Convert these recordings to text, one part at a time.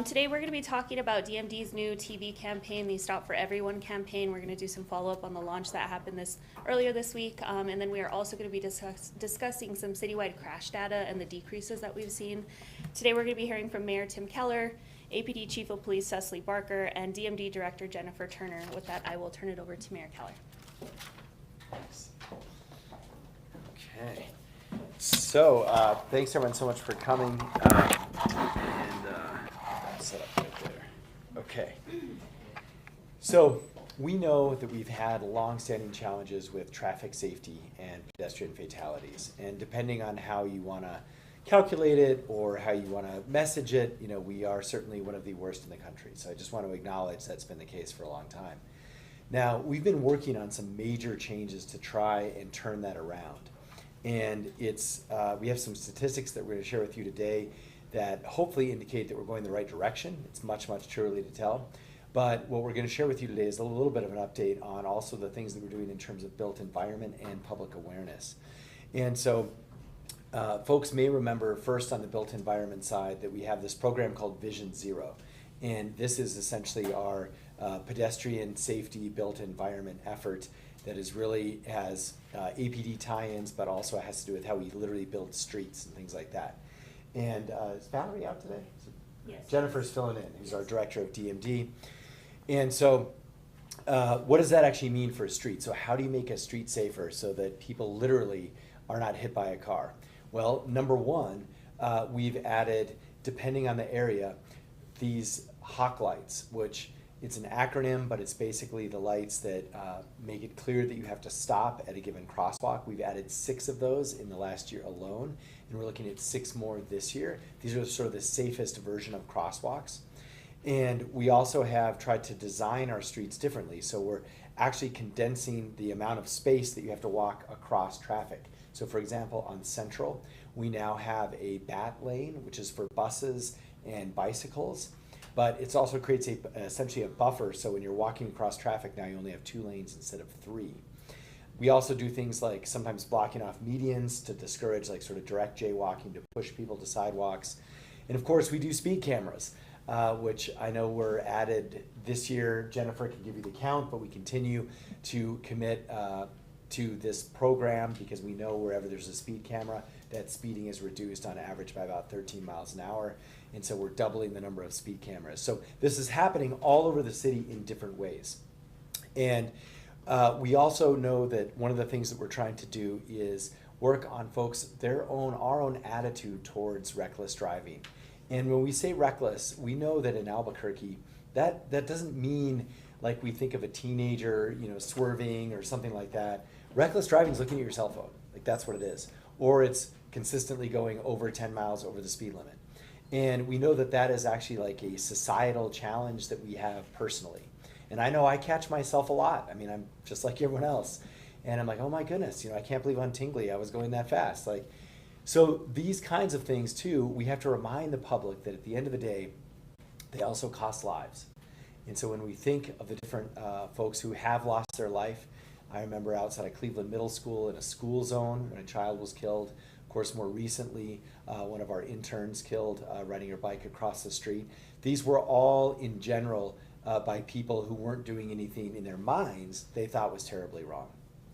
Today we're going to be talking about DMD's new TV campaign, the Stop for Everyone campaign. We're going to do some follow-up on the launch that happened earlier this week, and then we are also going to be discussing some citywide crash data and the decreases that we've seen. Today we're going to be hearing from Mayor Tim Keller, APD Chief of Police Cecily Barker, and DMD Director Jennifer Turner. With that, I will turn it over to Mayor Keller. Thanks. Okay. So thanks everyone so much for coming. Set up right there. Okay. So we know that we've had long-standing challenges with traffic safety and pedestrian fatalities, and depending on how you want to calculate it or how you want to message it, you know, we are certainly one of the worst in the country. So I just want to acknowledge that's been the case for a long time. Now, we've been working on some major changes to try and turn that around. And we have some statistics that we're going to share with you today that hopefully indicate that we're going the right direction. It's much, much too early to tell. But what we're going to share with you today is a little bit of an update on also the things that we're doing in terms of built environment and public awareness. And so folks may remember first on the built environment side that we have this program called Vision Zero. And this is essentially our pedestrian safety built environment effort that really has APD tie-ins, but also has to do with how we literally build streets and things like that. And is Valerie out today? Yes. Jennifer's filling in, who's our director of DMD. And so what does that actually mean for a street? So how do you make a street safer so that people literally are not hit by a car? Well, number one, we've added, depending on the area, these hawk lights, which it's an acronym, but it's basically the lights that make it clear that you have to stop at a given crosswalk. We've added 6 of those in the last year alone, and we're looking at 6 more this year. These are sort of the safest version of crosswalks. And we also have tried to design our streets differently. So we're actually condensing the amount of space that you have to walk across traffic. So for example, on Central, we now have a bat lane, which is for buses and bicycles. But it also creates essentially a buffer, so when you're walking across traffic now, you only have 2 lanes instead of 3. We also do things like sometimes blocking off medians to discourage like sort of direct jaywalking, to push people to sidewalks. And of course, we do speed cameras, which I know were added this year. Jennifer can give you the count, but we continue to commit to this program because we know wherever there's a speed camera, that speeding is reduced on average by about 13 miles an hour. And so we're doubling the number of speed cameras. So this is happening all over the city in different ways. And we also know that one of the things that we're trying to do is work on folks, our own attitude towards reckless driving. And when we say reckless, we know that in Albuquerque, that doesn't mean like we think of a teenager, you know, swerving or something like that. Reckless driving is looking at your cell phone, like that's what it is. Or it's consistently going over 10 miles over the speed limit. And we know that that is actually like a societal challenge that we have personally. And I know I catch myself a lot. I mean, I'm just like everyone else. And I'm like, oh my goodness, you know, I can't believe on Tingley I was going that fast. Like, so these kinds of things too, we have to remind the public that at the end of the day, they also cost lives. And so when we think of the different folks who have lost their life, I remember outside of Cleveland Middle School in a school zone when a child was killed. Of course, more recently, one of our interns killed riding her bike across the street. These were all in general by people who weren't doing anything in their minds they thought was terribly wrong,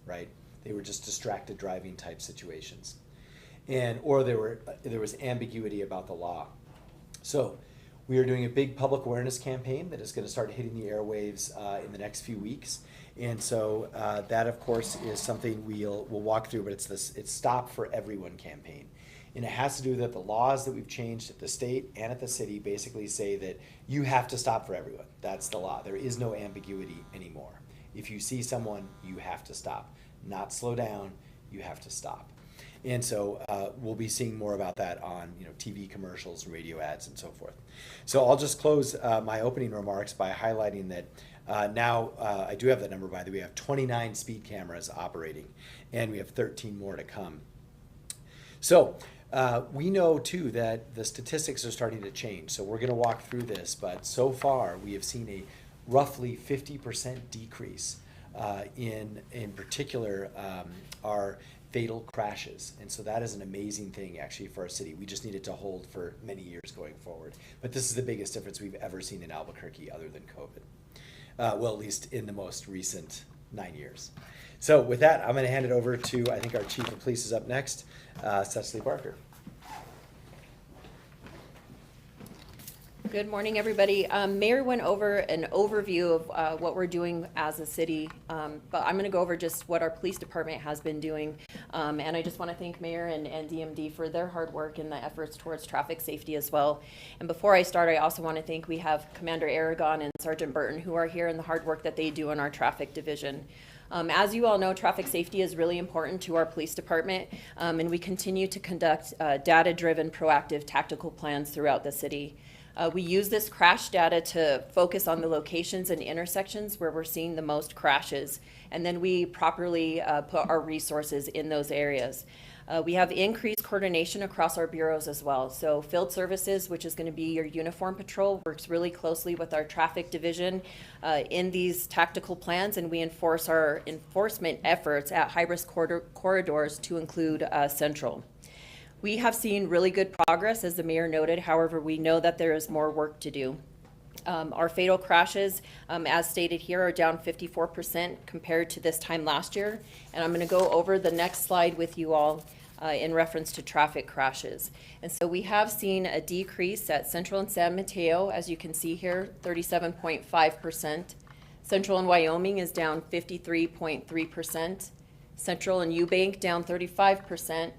right? They were just distracted driving type situations. Or there was ambiguity about the law. So we are doing a big public awareness campaign that is going to start hitting the airwaves in the next few weeks. And so that, of course, is something we'll walk through, but it's Stop for Everyone campaign. And it has to do that the laws that we've changed at the state and at the city basically say that you have to stop for everyone. That's the law. There is no ambiguity anymore. If you see someone, you have to stop. Not slow down, you have to stop. And so we'll be seeing more about that on TV commercials, radio ads, and so forth. So I'll just close my opening remarks by highlighting that now I do have that number, by the way. We have 29 speed cameras operating, and we have 13 more to come. So we know too that the statistics are starting to change. So we're going to walk through this, but so far we have seen a roughly 50% decrease in particular our fatal crashes. And so that is an amazing thing actually for our city. We just need it to hold for many years going forward. But this is the biggest difference we've ever seen in Albuquerque other than COVID. Well, at least in the most recent 9 years. So with that, I'm going to hand it over to, I think our Chief of Police is up next, Cecily Barker. Good morning, everybody. Mayor went over an overview of what we're doing as a city, but I'm going to go over just what our police department has been doing. And I just want to thank Mayor and DMD for their hard work and the efforts towards traffic safety as well. And before I start, I also want to thank, we have Commander Aragon and Sergeant Burton who are here and the hard work that they do in our traffic division. As you all know, traffic safety is really important to our police department, and we continue to conduct data-driven, proactive, tactical plans throughout the city. We use this crash data to focus on the locations and intersections where we're seeing the most crashes, and then we properly put our resources in those areas. We have increased coordination across our bureaus as well. So field services, which is going to be your uniform patrol, works really closely with our traffic division in these tactical plans, and we enforce our enforcement efforts at high-risk corridors to include Central. We have seen really good progress, as the mayor noted. However, we know that there is more work to do. Our fatal crashes, as stated here, are down 54% compared to this time last year. And I'm going to go over the next slide with you all in reference to traffic crashes. And so we have seen a decrease at Central and San Mateo, as you can see here, 37.5%. Central and Wyoming is down 53.3%. Central and Eubank down 35%.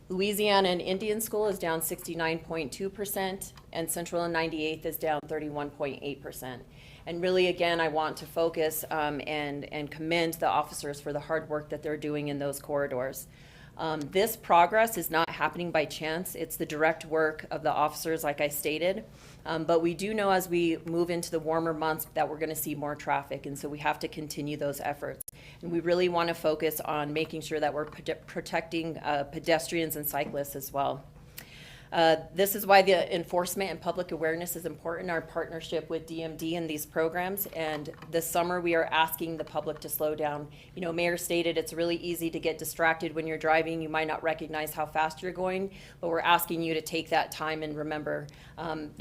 Louisiana and Indian School is down 69.2%, and Central and 98th is down 31.8%. And really, again, I want to focus and commend the officers for the hard work that they're doing in those corridors. This progress is not happening by chance. It's the direct work of the officers, like I stated. But we do know as we move into the warmer months that we're going to see more traffic, and so we have to continue those efforts. And we really want to focus on making sure that we're protecting pedestrians and cyclists as well. This is why the enforcement and public awareness is important, our partnership with DMD in these programs. And this summer we are asking the public to slow down. You know, Mayor stated it's really easy to get distracted when you're driving. You might not recognize how fast you're going, but we're asking you to take that time and remember,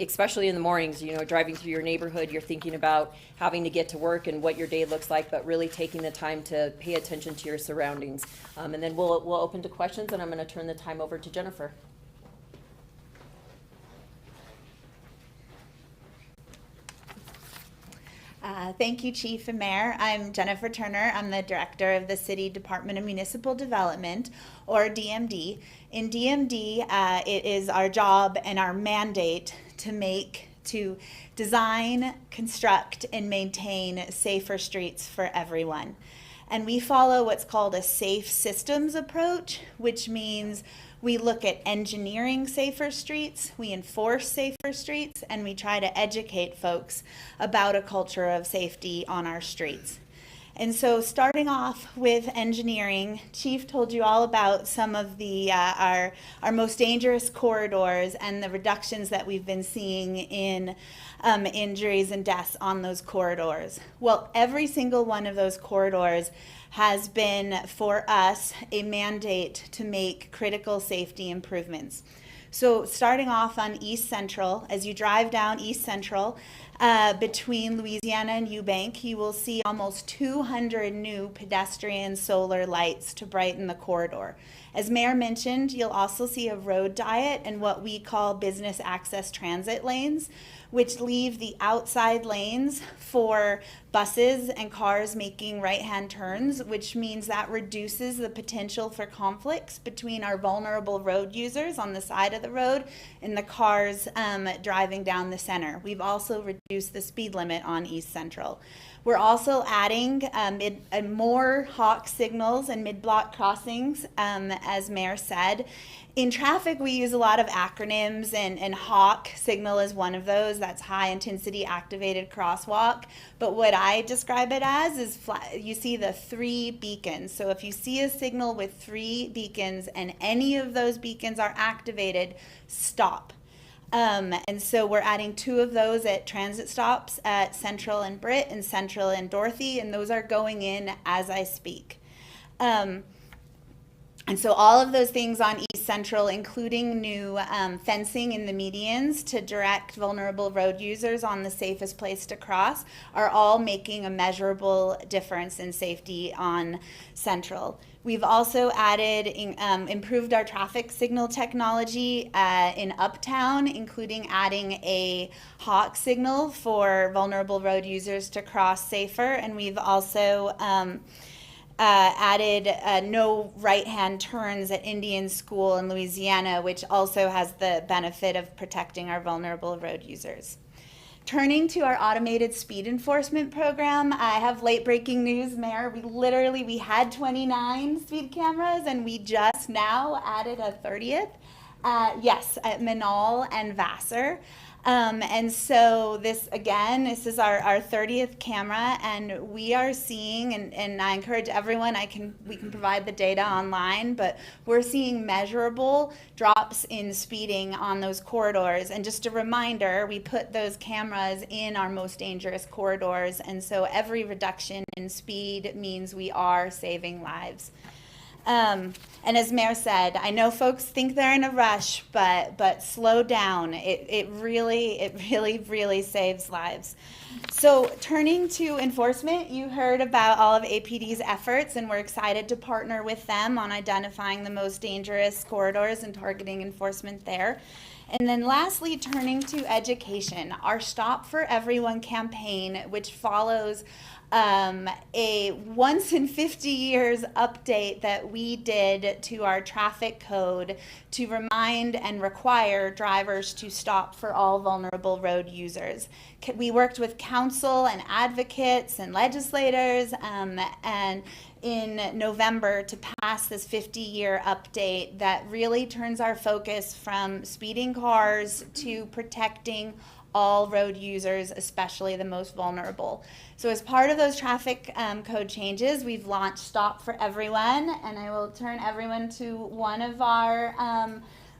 especially in the mornings, you know, driving through your neighborhood, you're thinking about having to get to work and what your day looks like, but really taking the time to pay attention to your surroundings. And then we'll open to questions, and I'm going to turn the time over to Jennifer. Thank you, Chief and Mayor. I'm Jennifer Turner. I'm the Director of the City Department of Municipal Development, or DMD. In DMD, it is our job and our mandate to design, construct, and maintain safer streets for everyone. And we follow what's called a safe systems approach, which means we look at engineering safer streets, we enforce safer streets, and we try to educate folks about a culture of safety on our streets. And so starting off with engineering, Chief told you all about some of the our most dangerous corridors and the reductions that we've been seeing in injuries and deaths on those corridors. Well, every single one of those corridors has been, for us, a mandate to make critical safety improvements. So starting off on East Central, as you drive down East Central between Louisiana and Eubank, you will see almost 200 new pedestrian solar lights to brighten the corridor. As Mayor mentioned, you'll also see a road diet and what we call business access transit lanes, which leave the outside lanes for buses and cars making right-hand turns, which means that reduces the potential for conflicts between our vulnerable road users on the side of the road and the cars driving down the center. We've also reduced the speed limit on East Central. We're also adding more hawk signals and mid-block crossings, as Mayor said. In traffic, we use a lot of acronyms, and HAWK signal is one of those. That's high intensity activated crosswalk. But what I describe it as is you see the 3 beacons. So if you see a signal with 3 beacons and any of those beacons are activated, stop. And so we're adding 2 of those at transit stops at Central and Britt and Central and Dorothy, and those are going in as I speak. And so all of those things on East Central, including new fencing in the medians to direct vulnerable road users on the safest place to cross, are all making a measurable difference in safety on Central. We've also added, improved our traffic signal technology in Uptown, including adding a hawk signal for vulnerable road users to cross safer. And we've also added no right-hand turns at Indian School in Louisiana, which also has the benefit of protecting our vulnerable road users. Turning to our automated speed enforcement program, I have late breaking news, Mayor. We had 29 speed cameras and we just now added a 30th. Yes, at Manal and Vassar. And so this is our 30th camera, and we are seeing, and I encourage everyone, we can provide the data online, but we're seeing measurable drops in speeding on those corridors. And just a reminder, we put those cameras in our most dangerous corridors, and so every reduction in speed means we are saving lives. And as Mayor said, I know folks think they're in a rush, but slow down. It really saves lives. So turning to enforcement, you heard about all of APD's efforts, and we're excited to partner with them on identifying the most dangerous corridors and targeting enforcement there. And then lastly, turning to education, our Stop for Everyone campaign, which follows a once in 50 years update that we did to our traffic code to remind and require drivers to stop for all vulnerable road users. We worked with council and advocates and legislators and in November to pass this 50-year update that really turns our focus from speeding cars to protecting all road users, especially the most vulnerable. So as part of those traffic code changes, we've launched Stop for Everyone, and I will turn everyone to one of our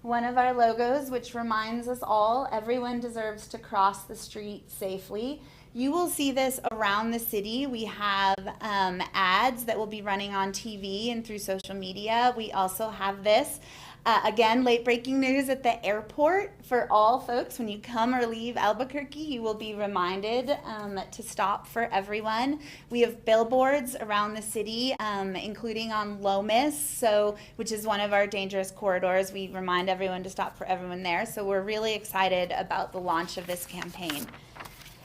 logos, which reminds us all, everyone deserves to cross the street safely. You will see this around the city. We have ads that will be running on TV and through social media. We also have this. Again, late breaking news at the airport for all folks. When you come or leave Albuquerque, you will be reminded to stop for everyone. We have billboards around the city, including on Lomas, which is one of our dangerous corridors. We remind everyone to stop for everyone there. So we're really excited about the launch of this campaign.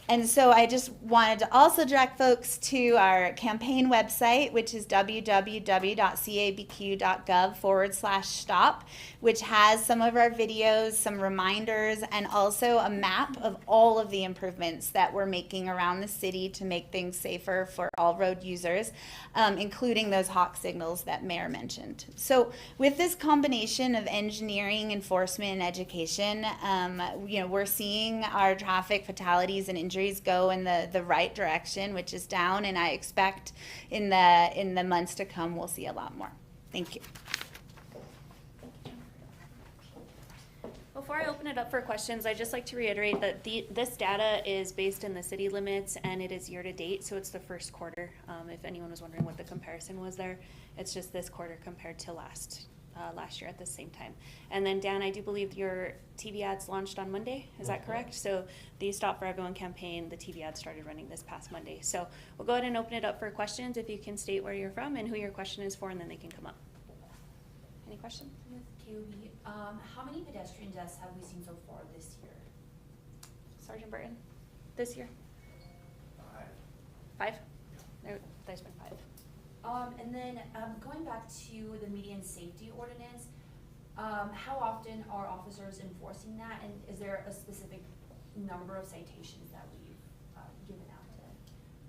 And so I just wanted to also direct folks to our campaign website, which is www.cabq.gov/stop, which has some of our videos, some reminders, and also a map of all of the improvements that we're making around the city to make things safer for all road users, including those hawk signals that Mayor mentioned. So with this combination of engineering, enforcement, and education, we're seeing our traffic fatalities and injuries go in the right direction, which is down, and I expect in the months to come we'll see a lot more. Thank you. Before I open it up for questions, I'd just like to reiterate that this data is based in the city limits and it is year to date, so it's the first quarter. If anyone was wondering what the comparison was there, it's just this quarter compared to last year at the same time. And then Dan, I do believe your TV ads launched on Monday, is that correct? So the Stop for Everyone campaign, the TV ads started running this past Monday. So we'll go ahead and open it up for questions if you can state where you're from and who your question is for, and then they can come up. Any questions? GOV, how many pedestrian deaths have we seen so far this year? Sergeant Burton, this year? 5? There's been 5. And then going back to the median safety ordinance, how often are officers enforcing that, and is there a specific number of citations that we've given out to?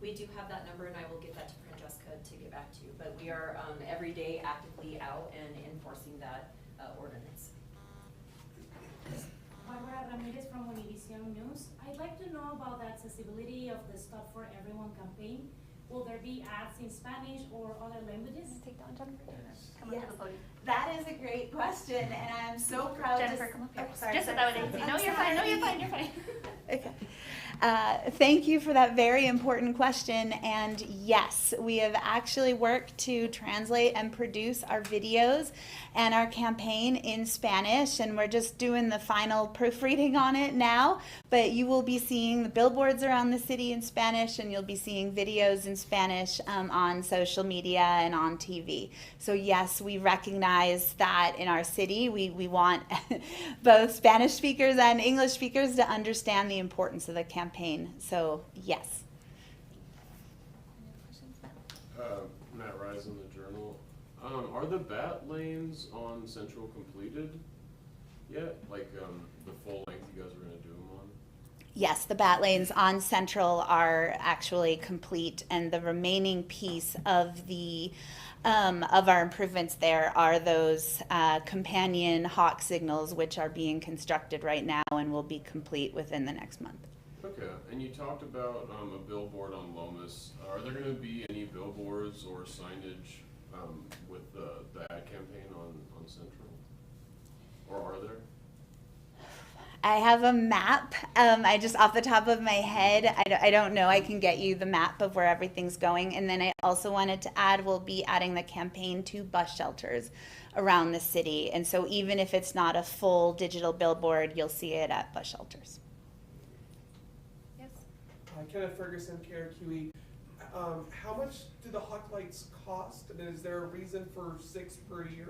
We do have that number, and I will get that to Francesca to get back to you, but we are every day actively out and enforcing that ordinance. Barbara Ramirez from Univision News. I'd like to know about the accessibility of the Stop for Everyone campaign. Will there be ads in Spanish or other languages? Take that one, Jennifer. Come Yes. up to the podium. That is a great question, and I'm so proud Jennifer, to... come up here. Oh, sorry, Just sit sorry, that way, sorry. Nancy. No, I'm you're fine. No, you're sorry. fine. You're fine. Okay. Thank you for that very important question. And yes, we have actually worked to translate and produce our videos and our campaign in Spanish, and we're just doing the final proofreading on it now. But you will be seeing the billboards around the city in Spanish, and you'll be seeing videos in Spanish on social media and on TV. So yes, we recognize that in our city, we want both Spanish speakers and English speakers to understand the importance of the campaign. So yes. Matt Rise in the Journal. Are the bat lanes on Central completed yet? Like the full length you guys were going to do them on? Yes, the bat lanes on Central are actually complete, and the remaining piece of the of our improvements there are those companion hawk signals, which are being constructed right now and will be complete within the next month. Okay, and you talked about a billboard on Lomas. Are there going to be any billboards or signage with the ad campaign on Central? Or are there? I have a map. I just off the top of my head, I don't know. I can get you the map of where everything's going. And then I also wanted to add, we'll be adding the campaign to bus shelters around the city. And so even if it's not a full digital billboard, you'll see it at bus shelters. Yes. Kenneth Ferguson, KRQE. How much do the hawk lights cost? And is there a reason for 6 per year?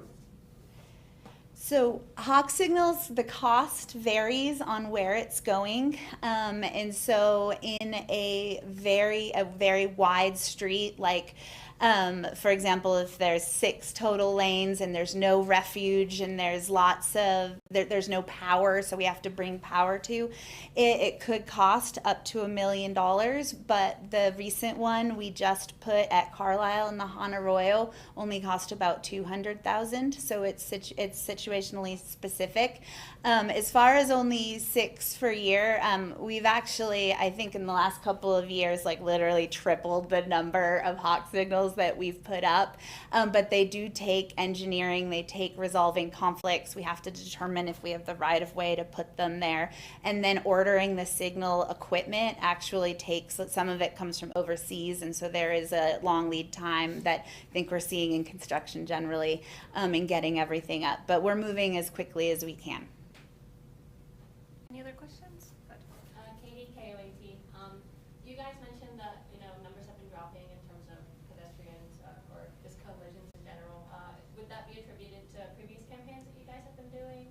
So hawk signals, the cost varies on where it's going. And so in a very wide street, like for example, if there's 6 total lanes and there's no refuge and there's there's no power, so we have to bring power to it could cost up to $1 million. But the recent one we just put at Carlisle and the Honorroyo only cost about $200,000. So it's situationally specific. As far as only 6 per year, we've actually, I think in the last couple of years, like literally tripled the number of hawk signals that we've put up. But they do take engineering, they take resolving conflicts. We have to determine if we have the right of way to put them there. And then ordering the signal equipment actually takes, some of it comes from overseas. And so there is a long lead time that I think we're seeing in construction generally in getting everything up. But we're moving as quickly as we can. Any other questions? Good. Katie, KOAT. You guys mentioned that numbers have been dropping in terms of pedestrians or just collisions in general. Would that be attributed to previous campaigns that you guys have been doing?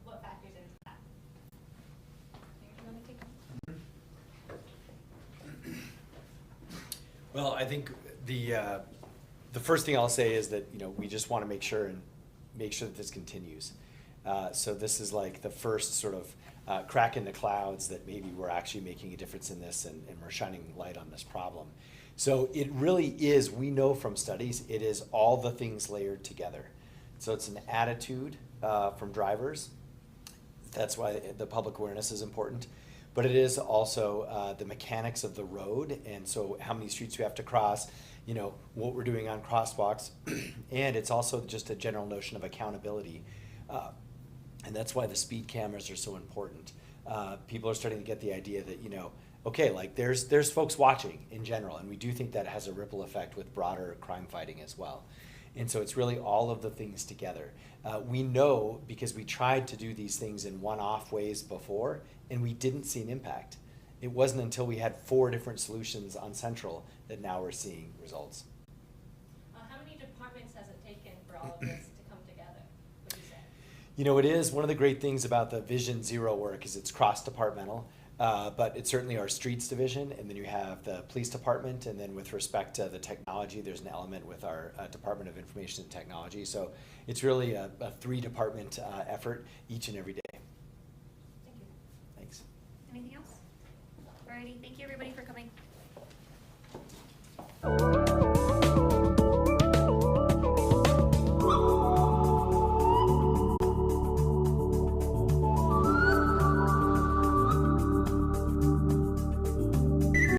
What factors into that? Well, I think the first thing I'll say is that we just want to make sure that this continues. So this is like the first sort of crack in the clouds that maybe we're actually making a difference in this and we're shining light on this problem. So it really is, we know from studies, it is all the things layered together. So it's an attitude from drivers. That's why the public awareness is important. But it is also the mechanics of the road, and so how many streets we have to cross, what we're doing on crosswalks, and it's also just a general notion of accountability. And that's why the speed cameras are so important. People are starting to get the idea that, okay, like there's folks watching in general, and we do think that has a ripple effect with broader crime fighting as well. And so it's really all of the things together. We know because we tried to do these things in one-off ways before, and we didn't see an impact. It wasn't until we had 4 different solutions on Central that now we're seeing results. How many departments has it taken for all of this to come together, would you say? It is one of the great things about the Vision Zero work is it's cross-departmental, but it's certainly our streets division, and then you have the police department, and then with respect to the technology, there's an element with our Department of Information and Technology. So it's really a 3-department effort each and every day. Thank you. Thanks. Anything else? Alrighty, thank you everybody for coming.